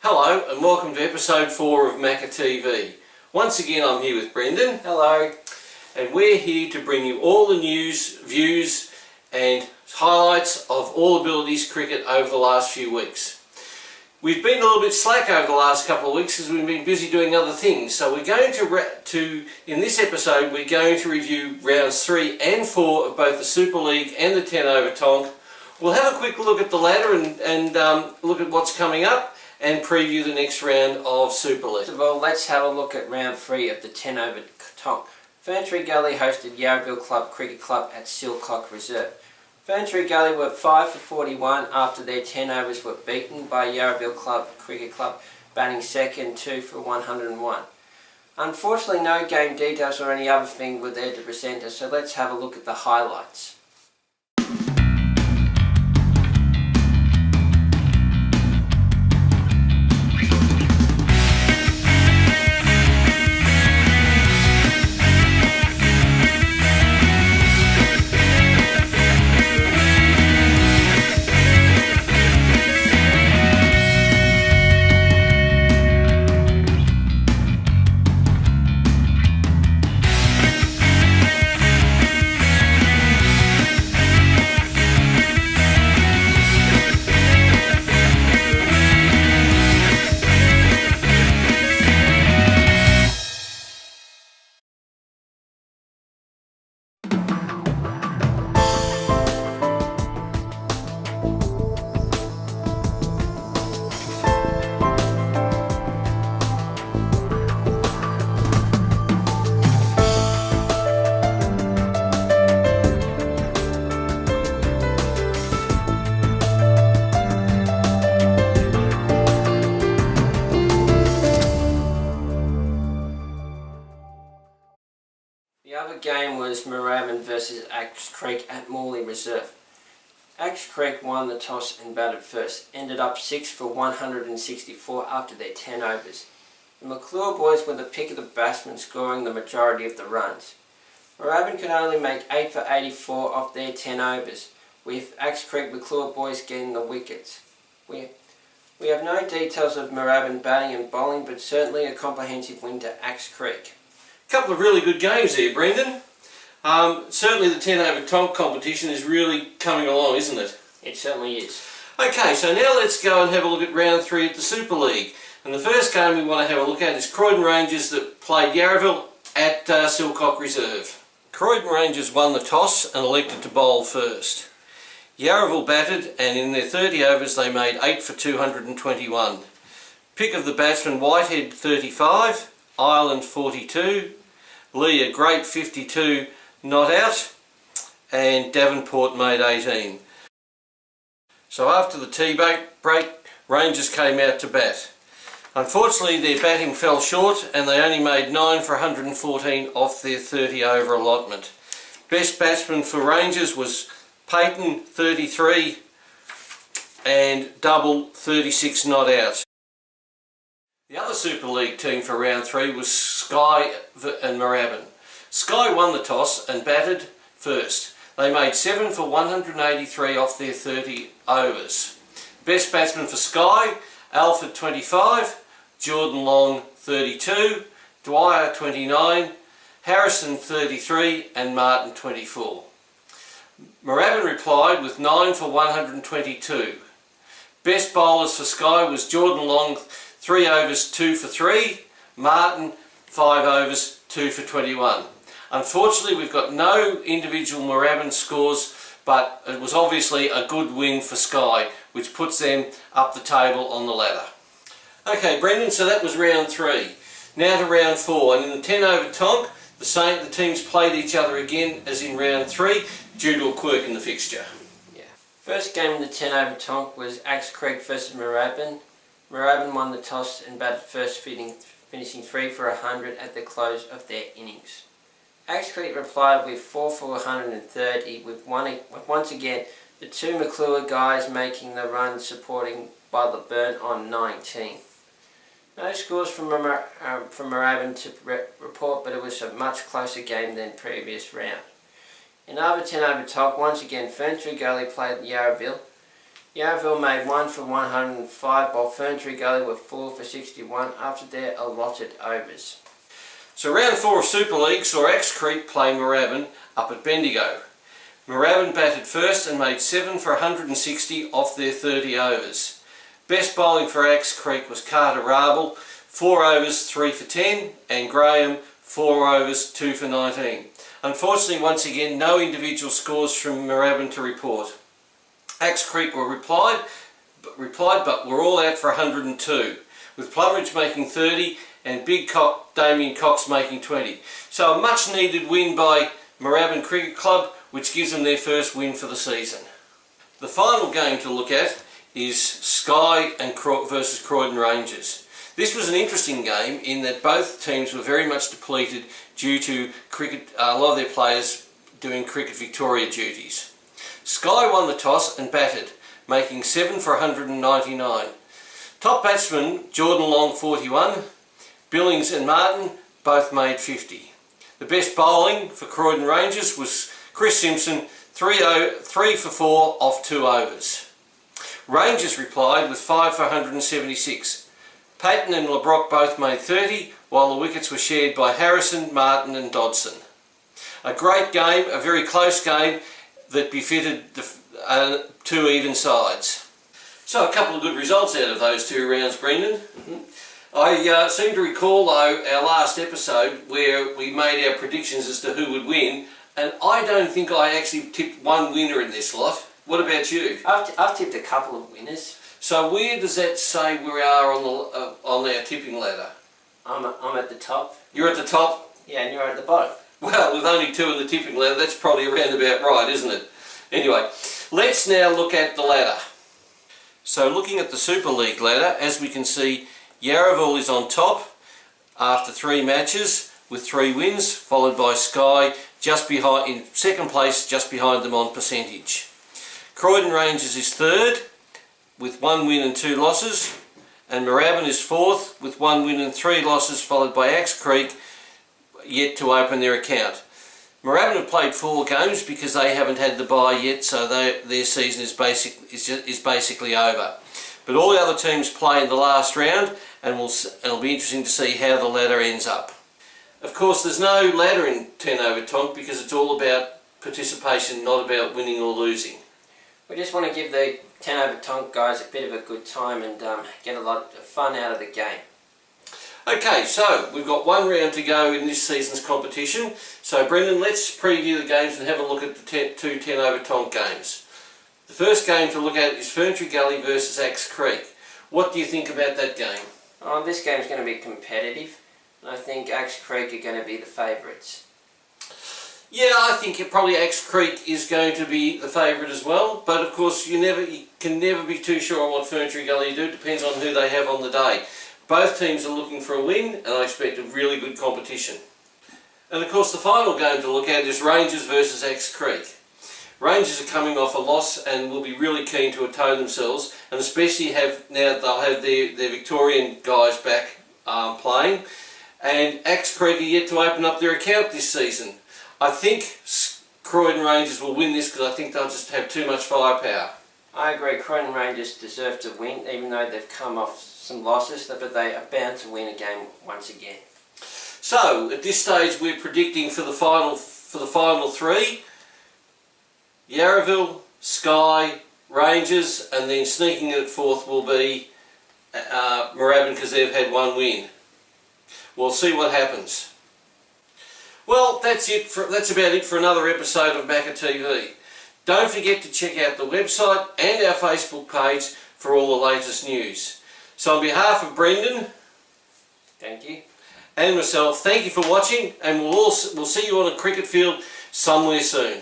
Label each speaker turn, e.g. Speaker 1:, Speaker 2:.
Speaker 1: Hello and welcome to episode 4 of Macca TV. Once again I'm here with Brendan.
Speaker 2: Hello.
Speaker 1: And we're here to bring you all the news, views and highlights of All Abilities cricket over the last few weeks. We've been a little bit slack over the last couple of weeks because we've been busy doing other things. So we're going in this episode we're going to review rounds 3 and 4 of both the Super League and the 10 over Tonk. We'll have a quick look at the ladder and look at what's coming up and preview the next round of Super League.
Speaker 2: First of all, let's have a look at round 3 of the 10 over Tonk. Ferntree Gully hosted Yarraville Club Cricket Club at Silcock Reserve. Ferntree Gully were 5 for 41 after their 10 overs were beaten by Yarraville Club Cricket Club, batting second 2 for 101. Unfortunately, no game details or any other thing were there to present us, so let's have a look at the highlights. The other game was Moorabbin versus Axe Creek at Morley Reserve. Axe Creek won the toss and batted first, ended up 6 for 164 after their 10 overs. The McClure boys were the pick of the batsmen, scoring the majority of the runs. Moorabbin could only make 8 for 84 off their 10 overs, with Axe Creek McClure boys getting the wickets. We have no details of Moorabbin batting and bowling, but certainly a comprehensive win to Axe Creek.
Speaker 1: Couple of really good games there, Brendan. Certainly the 10 over Tonk competition is really coming along, isn't it?
Speaker 2: It certainly is.
Speaker 1: Okay, so now let's go and have a look at round 3 at the Super League. And the first game we want to have a look at is Croydon Rangers that played Yarraville at Silcock Reserve. Croydon Rangers won the toss and elected to bowl first. Yarraville batted and in their 30 overs they made 8 for 221. Pick of the batsmen Whitehead 35, Ireland 42, Lee a great 52 not out, and Davenport made 18. So after the tea break, Rangers came out to bat. Unfortunately their batting fell short and they only made 9 for 114 off their 30 over allotment. Best batsman for Rangers was Peyton 33 and Double 36 not out. The other Super League team for round 3 was Skye and Moorabbin. Skye won the toss and batted first. They made 7 for 183 off their 30 overs. Best batsman for Skye, Alfred 25, Jordan Long 32, Dwyer 29, Harrison 33 and Martin 24. Moorabbin replied with 9 for 122. Best bowlers for Skye was Jordan Long 3 overs 2 for 3, Martin 5 overs 2 for 21. Unfortunately we've got no individual Moorabbin scores, but it was obviously a good win for Skye, which puts them up the table on the ladder. Okay Brendan, so that was round 3. Now to round 4, and in the 10 over Tonk, the teams played each other again as in round 3 due to a quirk in the fixture.
Speaker 2: First game in the 10 over Tonk was Axe Creek versus Moorabbin. Moorabbin won the toss and batted first, finishing 3 for 100 at the close of their innings. Axe Creek replied with 4 for 130, with once again the two McClure guys making the run, supporting Butler Burn on 19. No scores from Moorabbin to report, but it was a much closer game than previous round. In over 10 over Tonk, once again Ferntree Gully played Yarraville. Yarraville made 1 for 105 while Ferntree Gully were 4 for 61 after their allotted overs.
Speaker 1: So round 4 of Super League saw Axe Creek play Moorabbin up at Bendigo. Moorabbin batted first and made 7 for 160 off their 30 overs. Best bowling for Axe Creek was Carter Rabel, 4 overs 3 for 10, and Graham 4 overs 2 for 19. Unfortunately, once again, no individual scores from Moorabbin to report. Axe Creek were replied but were all out for 102, with Plumridge making 30 and Big Cock Damien Cox making 20. So a much needed win by Moorabbin Cricket Club, which gives them their first win for the season. The final game to look at is Skye versus Croydon Rangers. This was an interesting game in that both teams were very much depleted due to a lot of their players doing Cricket Victoria duties. Skye won the toss and batted, making 7 for 199. Top batsmen Jordan Long 41, Billings and Martin both made 50. The best bowling for Croydon Rangers was Chris Simpson, 3 for 4 off 2 overs. Rangers replied with 5 for 176. Payton and LeBrock both made 30, while the wickets were shared by Harrison, Martin and Dodson. A great game, a very close game that befitted the 2 even sides. So a couple of good results out of those 2 rounds, Brendan. I seem to recall though our last episode where we made our predictions as to who would win, and I don't think I actually tipped one winner in this lot. What about you?
Speaker 2: I've tipped a couple of winners.
Speaker 1: So where does that say we are on our tipping ladder?
Speaker 2: I'm at the top.
Speaker 1: You're at the top?
Speaker 2: Yeah, and you're at the bottom.
Speaker 1: Well, with only 2 in the tipping ladder, that's probably around about right, isn't it? Anyway, let's now look at the ladder. So looking at the Super League ladder, as we can see, Yarraville is on top after 3 matches with 3 wins, followed by Skye just behind in second place, just behind them on percentage. Croydon Rangers is 3rd with 1 win and 2 losses, and Moorabbin is 4th with 1 win and 3 losses, followed by Axe Creek, yet to open their account. Moorabbin have played 4 games because they haven't had the bye yet, so their season is basically over. But all the other teams play in the last round, and it'll be interesting to see how the ladder ends up. Of course, there's no ladder in 10 over Tonk because it's all about participation, not about winning or losing.
Speaker 2: We just want to give the 10 over Tonk guys a bit of a good time and get a lot of fun out of the game.
Speaker 1: Okay, so we've got 1 round to go in this season's competition. So Brendan, let's preview the games and have a look at the 2 10 over Tonk games. The first game to look at is Ferntree Gully versus Axe Creek. What do you think about that game?
Speaker 2: Oh, this game's going to be competitive. I think Axe Creek are going to be the favourites.
Speaker 1: Yeah, I think probably Axe Creek is going to be the favourite as well, but of course you can never be too sure on what Ferntree Gully do. It depends on who they have on the day. Both teams are looking for a win, and I expect a really good competition. And of course the final game to look at is Rangers versus Axe Creek. Rangers are coming off a loss and will be really keen to atone themselves, and especially now they'll have their Victorian guys back playing, and Axe Creek are yet to open up their account this season. I think Croydon Rangers will win this because I think they'll just have too much firepower.
Speaker 2: I agree, Croydon Rangers deserve to win, even though they've come off some losses, but they are bound to win a game once again.
Speaker 1: So at this stage we're predicting for the final 3, Yarraville, Skye, Rangers, and then sneaking in at 4th will be Moorabbin because they've had 1 win. We'll see what happens. Well, that's about it for another episode of Macca TV. Don't forget to check out the website and our Facebook page for all the latest news. So on behalf of Brendan,
Speaker 2: thank you,
Speaker 1: and myself, thank you for watching, and we'll see you on a cricket field somewhere soon.